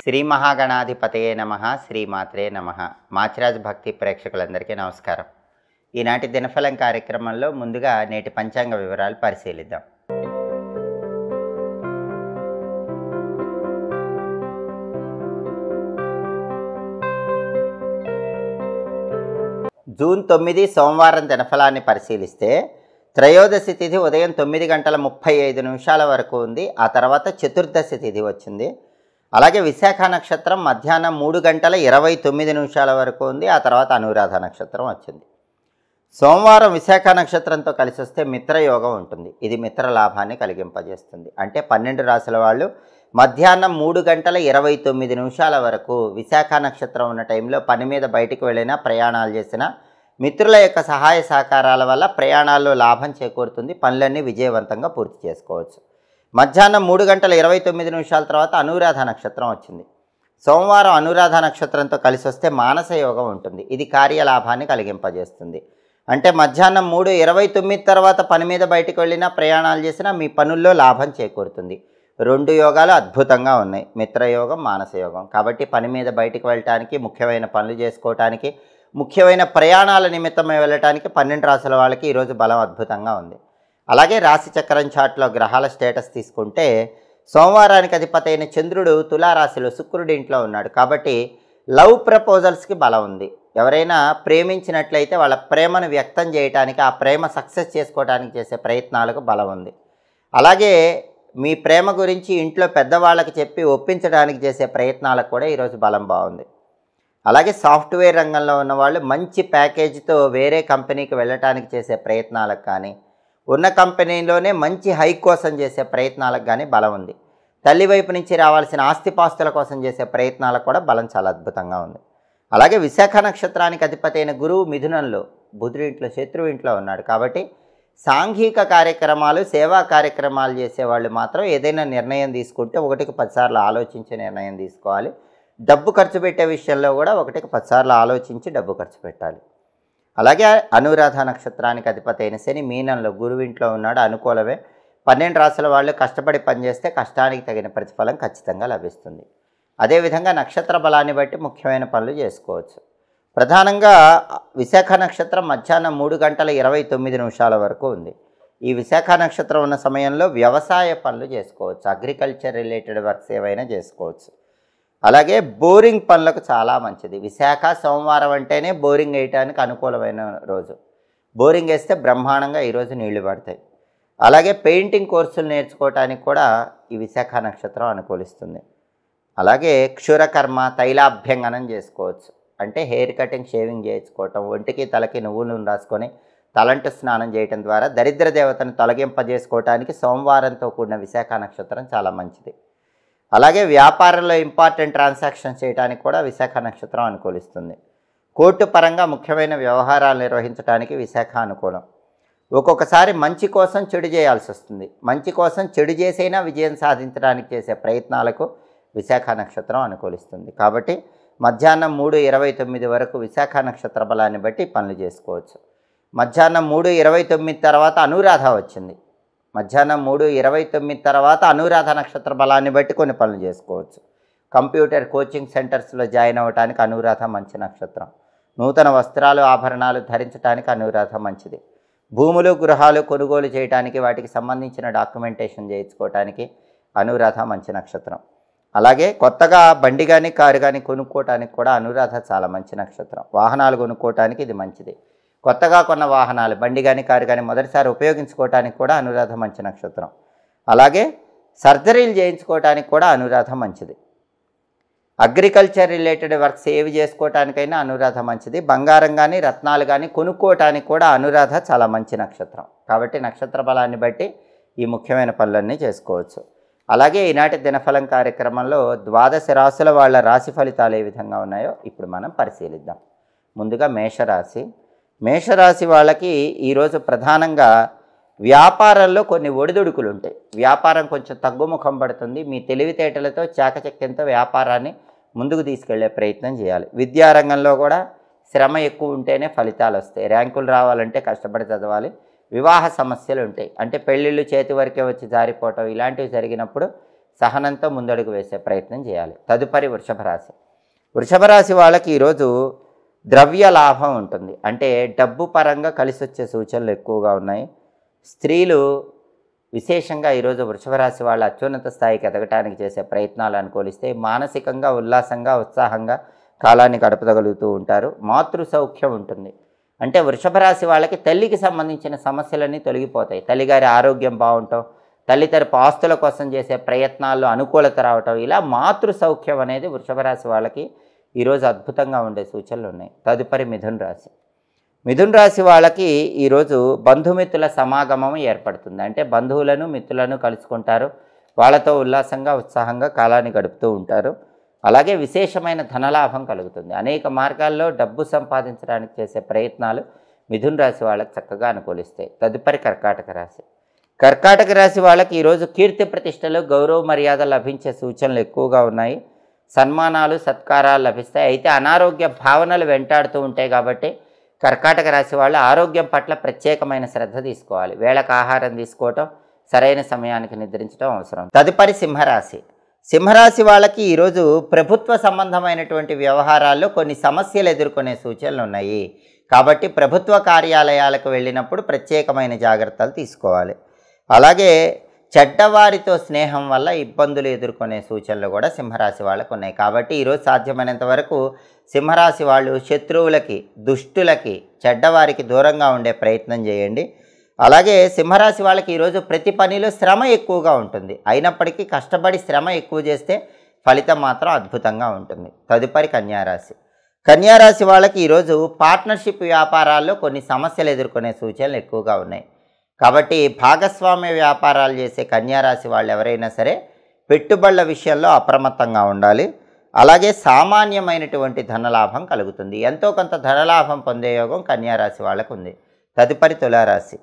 శ్రీ మహాగణాధిపతయే నమః శ్రీమాత్రే నమః. మాచిరాజ్ భక్తి ప్రేక్షకులందరికీ నమస్కారం. ఈనాటి దినఫలం కార్యక్రమంలో ముందుగా నేటి పంచాంగ వివరాలు పరిశీలిద్దాం. జూన్ 9 సోమవారం దినఫలాన్ని పరిశీలిస్తే త్రయోదశి తిథి ఉదయం 9:35 వరకు ఉంది. ఆ తర్వాత చతుర్దశి తిథి వచ్చింది. అలాగే విశాఖ నక్షత్రం మధ్యాహ్నం 3:29 వరకు ఉంది. ఆ తర్వాత అనురాధ నక్షత్రం వచ్చింది. సోమవారం విశాఖ నక్షత్రంతో కలిసి వస్తే మిత్రయోగం ఉంటుంది. ఇది మిత్ర లాభాన్ని కలిగింపజేస్తుంది. అంటే 12 రాశుల వాళ్ళు మధ్యాహ్నం 3:29 వరకు విశాఖ నక్షత్రం ఉన్న టైంలో పని మీద బయటికి వెళ్ళినా ప్రయాణాలు చేసినా మిత్రుల యొక్క సహాయ సహకారాల వల్ల ప్రయాణాల్లో లాభం చేకూరుతుంది. పనులన్నీ విజయవంతంగా పూర్తి చేసుకోవచ్చు. మధ్యాహ్నం 3:29 తర్వాత అనురాధ నక్షత్రం వచ్చింది. సోమవారం అనురాధ నక్షత్రంతో కలిసి వస్తే మానస యోగం ఉంటుంది. ఇది కార్యలాభాన్ని కలిగింపజేస్తుంది. అంటే మధ్యాహ్నం 3:29 తర్వాత పని మీద బయటికి వెళ్ళినా ప్రయాణాలు చేసినా మీ పనుల్లో లాభం చేకూరుతుంది. 2 యోగాలు అద్భుతంగా ఉన్నాయి, మిత్రయోగం మానస యోగం. కాబట్టి పని మీద బయటికి వెళ్ళటానికి, ముఖ్యమైన పనులు చేసుకోవటానికి, ముఖ్యమైన ప్రయాణాల నిమిత్తమై వెళ్ళటానికి 12 రాశుల వాళ్ళకి ఈరోజు బలం అద్భుతంగా ఉంది. అలాగే రాశి చక్రం చార్ట్లో గ్రహాల స్టేటస్ తీసుకుంటే సోమవారానికి అధిపతి అయిన చంద్రుడు తులారాశిలో శుక్రుడి ఇంట్లో ఉన్నాడు. కాబట్టి లవ్ ప్రపోజల్స్కి బలం ఉంది. ఎవరైనా ప్రేమించినట్లయితే వాళ్ళ ప్రేమను వ్యక్తం చేయడానికి, ఆ ప్రేమ సక్సెస్ చేసుకోవడానికి చేసే ప్రయత్నాలకు బలం ఉంది. అలాగే మీ ప్రేమ గురించి ఇంట్లో పెద్దవాళ్ళకి చెప్పి ఒప్పించడానికి చేసే ప్రయత్నాలకు కూడా ఈరోజు బలం బాగుంది. అలాగే సాఫ్ట్వేర్ రంగంలో ఉన్నవాళ్ళు మంచి ప్యాకేజీతో వేరే కంపెనీకి వెళ్ళటానికి చేసే ప్రయత్నాలకు కానీ, ఉన్న కంపెనీలోనే మంచి హైక్ కోసం చేసే ప్రయత్నాలకు కానీ బలం ఉంది. తల్లి వైపు నుంచి రావాల్సిన ఆస్తిపాస్తుల కోసం చేసే ప్రయత్నాలకు కూడా బలం చాలా అద్భుతంగా ఉంది. అలాగే విశాఖ నక్షత్రానికి అధిపతి అయిన గురువు మిథునంలో, బుధుడి ఇంట్లో, శత్రువు ఇంట్లో ఉన్నాడు. కాబట్టి సాంఘిక కార్యక్రమాలు, సేవా కార్యక్రమాలు చేసేవాళ్ళు మాత్రం ఏదైనా నిర్ణయం తీసుకుంటే 1కి 10 సార్లు ఆలోచించి నిర్ణయం తీసుకోవాలి. డబ్బు ఖర్చు పెట్టే విషయంలో కూడా 1కి 10 సార్లు ఆలోచించి డబ్బు ఖర్చు పెట్టాలి. అలాగే అనురాధ నక్షత్రానికి అధిపతి అయిన శని మీనంలో, గురువు ఇంట్లో ఉన్నాడు, అనుకూలమే. 12 రాశుల వాళ్ళు కష్టపడి పనిచేస్తే కష్టానికి తగిన ప్రతిఫలం ఖచ్చితంగా లభిస్తుంది. అదేవిధంగా నక్షత్ర బలాన్ని బట్టి ముఖ్యమైన పనులు చేసుకోవచ్చు. ప్రధానంగా విశాఖ నక్షత్రం మధ్యాహ్నం 3:29 వరకు ఉంది. ఈ విశాఖ నక్షత్రం ఉన్న సమయంలో వ్యవసాయ పనులు చేసుకోవచ్చు. అగ్రికల్చర్ రిలేటెడ్ వర్క్స్ ఏవైనా చేసుకోవచ్చు. అలాగే బోరింగ్ పనులకు చాలా మంచిది. విశాఖ సోమవారం అంటేనే బోరింగ్ వేయటానికి అనుకూలమైన రోజు. బోరింగ్ వేస్తే బ్రహ్మాండంగా ఈరోజు నీళ్లు పడతాయి. అలాగే పెయింటింగ్ కోర్సులు నేర్చుకోవటానికి కూడా ఈ విశాఖ నక్షత్రం అనుకూలిస్తుంది. అలాగే క్షురకర్మ, తైలాభ్యంగనం చేసుకోవచ్చు. అంటే హెయిర్ కటింగ్, షేవింగ్ చేయించుకోవటం, ఒంటికి తలకి నువ్వుల నూనె రాసుకొని తలంటు స్నానం చేయటం ద్వారా దరిద్ర దేవతను తొలగింపజేసుకోవటానికి సోమవారంతో కూడిన విశాఖ నక్షత్రం చాలా మంచిది. అలాగే వ్యాపారంలో ఇంపార్టెంట్ ట్రాన్సాక్షన్స్ చేయడానికి కూడా విశాఖ నక్షత్రం అనుకూలిస్తుంది. కోర్టు పరంగా ముఖ్యమైన వ్యవహారాలు నిర్వహించడానికి విశాఖ అనుకూలం. ఒక్కొక్కసారి మంచి కోసం చెడు చేయాల్సి వస్తుంది. మంచి కోసం చెడు చేసైనా విజయం సాధించడానికి చేసే ప్రయత్నాలకు విశాఖ నక్షత్రం అనుకూలిస్తుంది. కాబట్టి మధ్యాహ్నం 3:29 వరకు విశాఖ నక్షత్ర బలాన్ని బట్టి పనులు చేసుకోవచ్చు. మధ్యాహ్నం 3:29 తర్వాత అనురాధ వచ్చింది. మధ్యాహ్నం 3:29 తర్వాత అనురాధ నక్షత్ర బలాన్ని బట్టి కొన్ని పనులు చేసుకోవచ్చు. కంప్యూటర్ కోచింగ్ సెంటర్స్లో జాయిన్ అవ్వడానికి అనురాధ మంచి నక్షత్రం. నూతన వస్త్రాలు, ఆభరణాలు ధరించడానికి అనురాధ మంచిది. భూములు, గృహాలు కొనుగోలు చేయడానికి, వాటికి సంబంధించిన డాక్యుమెంటేషన్ చేయించుకోవటానికి అనురాధ మంచి నక్షత్రం. అలాగే కొత్తగా బండి కానీ కారు కానీ కొనుక్కోవటానికి కూడా అనురాధ చాలా మంచి నక్షత్రం. వాహనాలు కొనుక్కోవటానికి ఇది మంచిది. కొత్తగా కొన్న వాహనాలు, బండి కానీ కారు కానీ మొదటిసారి ఉపయోగించుకోవటానికి కూడా అనురాధ మంచి నక్షత్రం. అలాగే సర్జరీలు చేయించుకోవటానికి కూడా అనురాధ మంచిది. అగ్రికల్చర్ రిలేటెడ్ వర్క్స్ ఏవి చేసుకోవటానికైనా అనురాధ మంచిది. బంగారం కానీ రత్నాలు కానీ కొనుక్కోవటానికి కూడా అనురాధ చాలా మంచి నక్షత్రం. కాబట్టి నక్షత్ర బలాన్ని బట్టి ఈ ముఖ్యమైన పనులన్నీ చేసుకోవచ్చు. అలాగే ఈనాటి దినఫలం కార్యక్రమంలో 12 రాశుల వాళ్ళ రాశి ఫలితాలు ఏ విధంగా ఉన్నాయో ఇప్పుడు మనం పరిశీలిద్దాం. ముందుగా మేషరాశి. మేషరాశి వాళ్ళకి ఈరోజు ప్రధానంగా వ్యాపారంలో కొన్ని ఒడిదుడుకులు ఉంటాయి. వ్యాపారం కొంచెం తగ్గుముఖం పడుతుంది. మీ తెలివితేటలతో, చాకచక్యంతో వ్యాపారాన్ని ముందుకు తీసుకెళ్లే ప్రయత్నం చేయాలి. విద్యారంగంలో కూడా శ్రమ ఎక్కువ ఉంటేనే ఫలితాలు వస్తాయి. ర్యాంకులు రావాలంటే కష్టపడి చదవాలి. వివాహ సమస్యలు ఉంటాయి. అంటే పెళ్ళిళ్ళు చేతి వరకే వచ్చి జారిపోవటం ఇలాంటివి జరిగినప్పుడు సహనంతో ముందడుగు వేసే ప్రయత్నం చేయాలి. తదుపరి వృషభ రాశి. వృషభ రాశి వాళ్ళకి ఈరోజు ద్రవ్య లాభం ఉంటుంది. అంటే డబ్బు పరంగా కలిసి వచ్చే సూచనలు ఎక్కువగా ఉన్నాయి. స్త్రీలు విశేషంగా ఈరోజు వృషభ రాశి వాళ్ళు అత్యున్నత స్థాయికి ఎదగటానికి చేసే ప్రయత్నాలు అనుకూలిస్తే మానసికంగా ఉల్లాసంగా ఉత్సాహంగా కాలాన్ని గడపగలుగుతూ ఉంటారు. మాతృ సౌఖ్యం ఉంటుంది. అంటే వృషభ రాశి వాళ్ళకి తల్లికి సంబంధించిన సమస్యలన్నీ తొలగిపోతాయి. తల్లిగారి ఆరోగ్యం బాగుంటాం, తల్లి తరపు ఆస్తుల కోసం చేసే ప్రయత్నాల్లో అనుకూలత రావటం, ఇలా మాతృ సౌఖ్యం అనేది వృషభ రాశి వాళ్ళకి ఈరోజు అద్భుతంగా ఉండే సూచనలు ఉన్నాయి. తదుపరి మిథున రాశి. మిథున రాశి వాళ్ళకి ఈరోజు బంధుమిత్రుల సమాగమం ఏర్పడుతుంది. అంటే బంధువులను మిత్రులను కలుసుకుంటారు, వాళ్ళతో ఉల్లాసంగా ఉత్సాహంగా కాలాన్ని గడుపుతూ ఉంటారు. అలాగే విశేషమైన ధనలాభం కలుగుతుంది. అనేక మార్గాల్లో డబ్బు సంపాదించడానికి చేసే ప్రయత్నాలు మిథున రాశి వాళ్ళకి చక్కగా అనుకూలిస్తాయి. తదుపరి కర్కాటక రాశి. కర్కాటక రాశి వాళ్ళకి ఈరోజు కీర్తి ప్రతిష్టలు గౌరవ మర్యాదలు లభించే సూచనలు ఎక్కువగా ఉన్నాయి. సన్మానాలు సత్కారాలు లభిస్తాయి. అయితే అనారోగ్య భావనలు వెంటాడుతూ ఉంటాయి కాబట్టి కర్కాటక రాశి వాళ్ళు ఆరోగ్యం పట్ల ప్రత్యేకమైన శ్రద్ధ తీసుకోవాలి. వేళకు ఆహారం తీసుకోవటం, సరైన సమయానికి నిద్రించడం అవసరం. తదుపరి సింహరాశి. సింహరాశి వాళ్ళకి ఈరోజు ప్రభుత్వ సంబంధమైనటువంటి వ్యవహారాల్లో కొన్ని సమస్యలు ఎదుర్కొనే సూచనలు ఉన్నాయి. కాబట్టి ప్రభుత్వ కార్యాలయాలకు వెళ్ళినప్పుడు ప్రత్యేకమైన జాగ్రత్తలు తీసుకోవాలి. అలాగే చెడ్డవారితో స్నేహం వల్ల ఇబ్బందులు ఎదుర్కొనే సూచనలు కూడా సింహరాశి వాళ్ళకు ఉన్నాయి. కాబట్టి ఈరోజు సాధ్యమైనంత వరకు సింహరాశి వాళ్ళు శత్రువులకి, దుష్టులకి, చెడ్డవారికి దూరంగా ఉండే ప్రయత్నం చేయండి. అలాగే సింహరాశి వాళ్ళకి ఈరోజు ప్రతి పనిలో శ్రమ ఎక్కువగా ఉంటుంది. అయినప్పటికీ కష్టపడి శ్రమ ఎక్కువ చేస్తే ఫలితం మాత్రం అద్భుతంగా ఉంటుంది. తదుపరి కన్యారాశి. కన్యారాశి వాళ్ళకి ఈరోజు పార్ట్నర్షిప్ వ్యాపారాల్లో కొన్ని సమస్యలు ఎదుర్కొనే సూచనలు ఎక్కువగా ఉన్నాయి. కాబట్టి భాగస్వామ్య వ్యాపారాలు చేసే కన్యారాశి వాళ్ళు ఎవరైనా సరే పెట్టుబడుల విషయంలో అప్రమత్తంగా ఉండాలి. అలాగే సామాన్యమైనటువంటి ధనలాభం కలుగుతుంది. ఎంతో కొంత ధనలాభం పొందే యోగం కన్యారాశి వాళ్ళకు ఉంది. తదుపరి తులారాశి.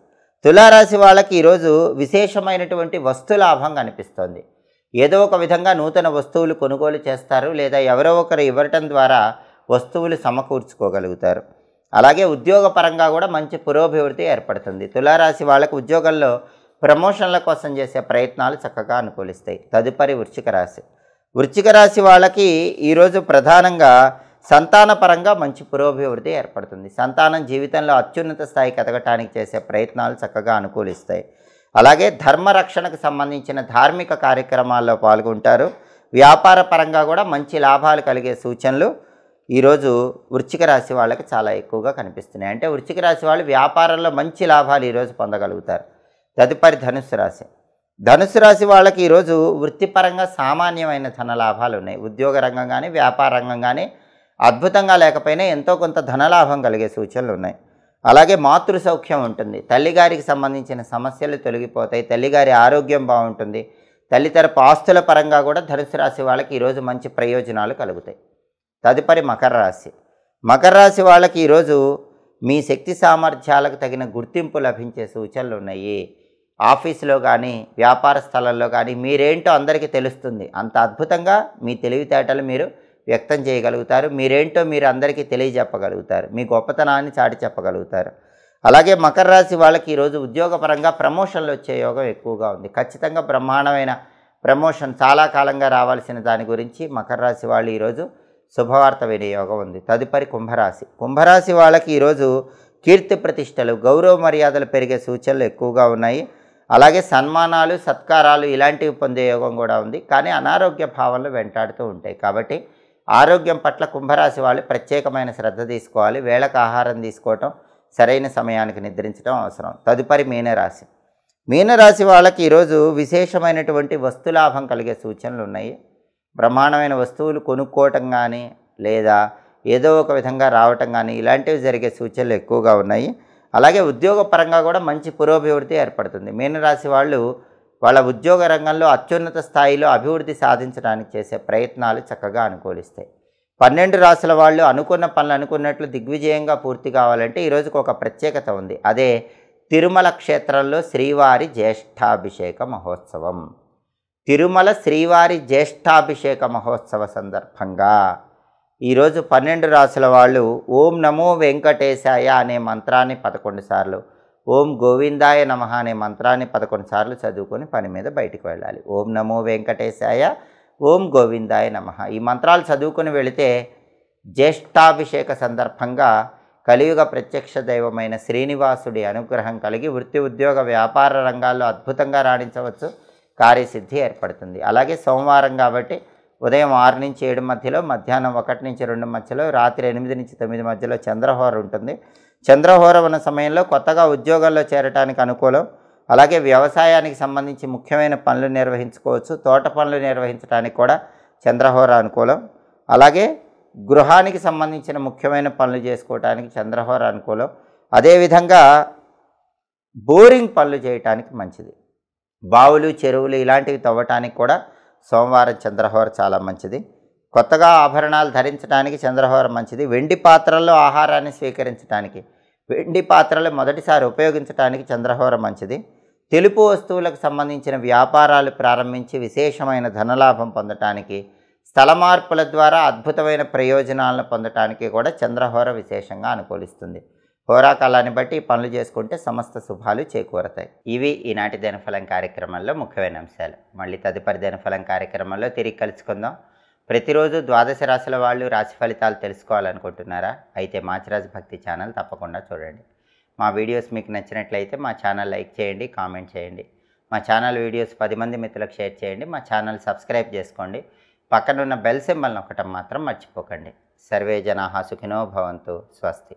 తులారాశి వాళ్ళకి ఈరోజు విశేషమైనటువంటి వస్తులాభం కనిపిస్తోంది. ఏదో ఒక విధంగా నూతన వస్తువులు కొనుగోలు చేస్తారు, లేదా ఎవరో ఒకరు ఇవ్వటం ద్వారా వస్తువులు సమకూర్చుకోగలుగుతారు. అలాగే ఉద్యోగపరంగా కూడా మంచి పురోభివృద్ధి ఏర్పడుతుంది. తులారాశి వాళ్ళకు ఉద్యోగంలో ప్రమోషన్ల కోసం చేసే ప్రయత్నాలు చక్కగా అనుకూలిస్తాయి. తదుపరి వృశ్చిక రాశి. వృశ్చిక రాశి వాళ్ళకి ఈరోజు ప్రధానంగా సంతానపరంగా మంచి పురోభివృద్ధి ఏర్పడుతుంది. సంతానం జీవితంలో అత్యున్నత స్థాయికి ఎదగటానికి చేసే ప్రయత్నాలు చక్కగా అనుకూలిస్తాయి. అలాగే ధర్మరక్షణకు సంబంధించిన ధార్మిక కార్యక్రమాల్లో పాల్గొంటారు. వ్యాపార పరంగా కూడా మంచి లాభాలు కలిగే సూచనలు ఈరోజు వృశ్చిక రాశి వాళ్ళకి చాలా ఎక్కువగా కనిపిస్తున్నాయి. అంటే వృశ్చిక రాశి వాళ్ళు వ్యాపారంలో మంచి లాభాలు ఈరోజు పొందగలుగుతారు. తదుపరి ధనుస్సు రాశి. ధనుస్సు రాశి వాళ్ళకి ఈరోజు వృత్తిపరంగా సామాన్యమైన ధన లాభాలు ఉన్నాయి. ఉద్యోగ రంగం కానీ వ్యాపార రంగం కానీ అద్భుతంగా లేకపోయినా ఎంతో కొంత ధనలాభం కలిగే సూచనలు ఉన్నాయి. అలాగే మాతృ సౌఖ్యం ఉంటుంది. తల్లిగారికి సంబంధించిన సమస్యలు తొలగిపోతాయి. తల్లిగారి ఆరోగ్యం బాగుంటుంది. తల్లి తరపు ఆస్తుల పరంగా కూడా ధనుసు రాశి వాళ్ళకి ఈరోజు మంచి ప్రయోజనాలు కలుగుతాయి. తదుపరి మకర రాశి. మకర రాశి వాళ్ళకి ఈరోజు మీ శక్తి సామర్థ్యాలకు తగిన గుర్తింపు లభించే సూచనలు ఉన్నాయి. ఆఫీసులో కానీ వ్యాపార స్థలంలో కానీ మీరేంటో అందరికీ తెలుస్తుంది. అంత అద్భుతంగా మీ తెలివితేటలు మీరు వ్యక్తం చేయగలుగుతారు. మీరేంటో మీరు అందరికీ తెలియజెప్పగలుగుతారు. మీ గొప్పతనాన్ని చాటి చెప్పగలుగుతారు. అలాగే మకర రాశి వాళ్ళకి ఈరోజు ఉద్యోగపరంగా ప్రమోషన్లు వచ్చే యోగం ఎక్కువగా ఉంది. ఖచ్చితంగా బ్రహ్మాండమైన ప్రమోషన్ చాలా కాలంగా రావాల్సిన దాని గురించి మకర రాశి వాళ్ళు ఈరోజు శుభవార్త వినే యోగం ఉంది. తదుపరి కుంభరాశి. కుంభరాశి వాళ్ళకి ఈరోజు కీర్తి ప్రతిష్టలు గౌరవ మర్యాదలు పెరిగే సూచనలు ఎక్కువగా ఉన్నాయి. అలాగే సన్మానాలు సత్కారాలు ఇలాంటివి పొందే యోగం కూడా ఉంది. కానీ అనారోగ్య భావనలు వెంటాడుతూ ఉంటాయి. కాబట్టి ఆరోగ్యం పట్ల కుంభరాశి వాళ్ళు ప్రత్యేకమైన శ్రద్ధ తీసుకోవాలి. వేళకు ఆహారం తీసుకోవటం, సరైన సమయానికి నిద్రించడం అవసరం. తదుపరి మీనరాశి. మీనరాశి వాళ్ళకి ఈరోజు విశేషమైనటువంటి వస్తులాభం కలిగే సూచనలు ఉన్నాయి. బ్రహ్మాండమైన వస్తువులు కొనుక్కోవటం కానీ లేదా ఏదో ఒక విధంగా రావటం కానీ ఇలాంటివి జరిగే సూచనలు ఎక్కువగా ఉన్నాయి. అలాగే ఉద్యోగపరంగా కూడా మంచి పురోభివృద్ధి ఏర్పడుతుంది. మీనరాశి వాళ్ళు వాళ్ళ ఉద్యోగ రంగంలో అత్యున్నత స్థాయిలో అభివృద్ధి సాధించడానికి చేసే ప్రయత్నాలు చక్కగా అనుకూలిస్తాయి. 12 రాశుల వాళ్ళు అనుకున్న పనులు అనుకున్నట్లు దిగ్విజయంగా పూర్తి కావాలంటే ఈరోజుకు ఒక ప్రత్యేకత ఉంది. అదే తిరుమల క్షేత్రంలో శ్రీవారి జ్యేష్ఠాభిషేక మహోత్సవం. తిరుమల శ్రీవారి జ్యేష్ఠాభిషేక మహోత్సవ సందర్భంగా ఈరోజు 12 రాశుల వాళ్ళు ఓం నమో వెంకటేశాయ అనే మంత్రాన్ని 11 సార్లు, ఓం గోవిందాయ నమః అనే మంత్రాన్ని 11 సార్లు చదువుకొని పని మీద బయటికి వెళ్ళాలి. ఓం నమో వెంకటేశాయ, ఓం గోవిందాయ నమః. ఈ మంత్రాలు చదువుకొని వెళితే జ్యేష్ఠాభిషేక సందర్భంగా కలియుగ ప్రత్యక్ష దైవమైన శ్రీనివాసుడి అనుగ్రహం కలిగి వృత్తి, ఉద్యోగ, వ్యాపార రంగాల్లో అద్భుతంగా రాణించవచ్చు. కార్యసిద్ధి ఏర్పడుతుంది. అలాగే సోమవారం కాబట్టి ఉదయం 6 నుంచి 7 మధ్యలో, మధ్యాహ్నం 1 నుంచి 2 మధ్యలో, రాత్రి 8 నుంచి 9 మధ్యలో చంద్రహోర ఉంటుంది. చంద్రహోర ఉన్న సమయంలో కొత్తగా ఉద్యోగాల్లో చేరటానికి అనుకూలం. అలాగే వ్యవసాయానికి సంబంధించి ముఖ్యమైన పనులు నిర్వహించుకోవచ్చు. తోట పనులు నిర్వహించడానికి కూడా చంద్రహోర అనుకూలం. అలాగే గృహానికి సంబంధించిన ముఖ్యమైన పనులు చేసుకోవటానికి చంద్రహోర అనుకూలం. అదేవిధంగా బోరింగ్ పనులు చేయటానికి మంచిది. బావులు, చెరువులు ఇలాంటివి తవ్వటానికి కూడా సోమవారం చంద్రహోర చాలా మంచిది. కొత్తగా ఆభరణాలు ధరించడానికి చంద్రహోర మంచిది. వెండి పాత్రల్లో ఆహారాన్ని స్వీకరించడానికి, వెండి పాత్రలు మొదటిసారి ఉపయోగించడానికి చంద్రహోర మంచిది. తెలుపు వస్తువులకు సంబంధించిన వ్యాపారాలు ప్రారంభించి విశేషమైన ధనలాభం పొందటానికి, స్థల మార్పుల ద్వారా అద్భుతమైన ప్రయోజనాలను పొందటానికి కూడా చంద్రహోర విశేషంగా అనుకూలిస్తుంది. హోరాకాలాన్ని బట్టి పనులు చేసుకుంటే సమస్త శుభాలు చేకూరతాయి. ఇవి ఈనాటి దినఫలం కార్యక్రమంలో ముఖ్యమైన అంశాలు. మళ్ళీ తదుపరి దినఫలం కార్యక్రమంలో తిరిగి కలుసుకుందాం. ప్రతిరోజు ద్వాదశ రాశుల వాళ్ళు రాశి ఫలితాలు తెలుసుకోవాలనుకుంటున్నారా? అయితే మాచిరాజు భక్తి ఛానల్ తప్పకుండా చూడండి. మా వీడియోస్ మీకు నచ్చినట్లయితే మా ఛానల్ లైక్ చేయండి, కామెంట్ చేయండి. మా ఛానల్ వీడియోస్ 10 మంది మిత్రులకు షేర్ చేయండి. మా ఛానల్ సబ్స్క్రైబ్ చేసుకోండి. పక్కనున్న బెల్ సింబల్ నొక్కటం మాత్రం మర్చిపోకండి. సర్వే జనాః సుఖినో భవంతు. స్వస్తి.